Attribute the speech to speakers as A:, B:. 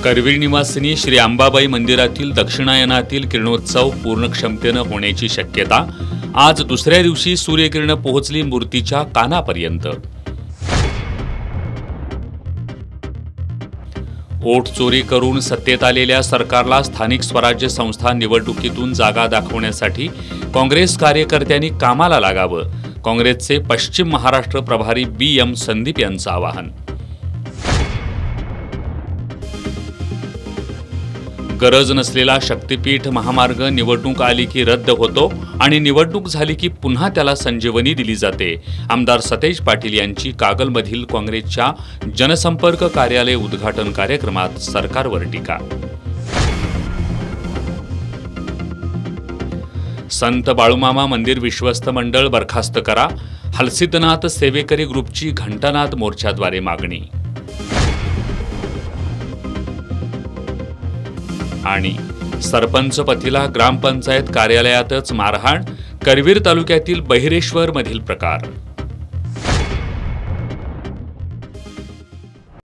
A: करवीर निवासिनी श्री अंबाबाई मंदिरातील दक्षिणायनातील किरणोत्सव पूर्ण क्षमतेने होण्याची शक्यता। आज दुसऱ्या दिवशी सूर्यकिरण पोहोचली मूर्तीच्या कानापर्यंत। वोट चोरी करून सत्तेत आलेल्या सरकारला स्थानिक स्वराज्य संस्था निवडणुकीतून जागा दाखवण्यासाठी काँग्रेस कार्यकर्त्यांनी कामाला लागावं, काँग्रेसचे पश्चिम महाराष्ट्र प्रभारी BM संदीप यांचं आवाहन। गरज नसलेला शक्तीपीठ महामार्ग निवडणूक आली की रद्द होतो आणि निवडणूक झाली की पुन्हा त्याला संजीवनी दिली जाते। आमदार सतेज पाटील यांची कागलमधील काँग्रेसच्या जनसंपर्क कार्यालय उद्घाटन कार्यक्रमात सरकारवर टीका। संत बाळूमामा मंदिर विश्वस्त मंडळ बरखास्त करा, हलसिद्धनाथ सेवेकरी ग्रुपची घंटानाद मोर्चाद्वारे मागणी। आणि सरपंच पतीला ग्रामपंचायत कार्यालयातच मारहाण, करवीर तालुक्यातील बहिरेश्वर मधील प्रकार।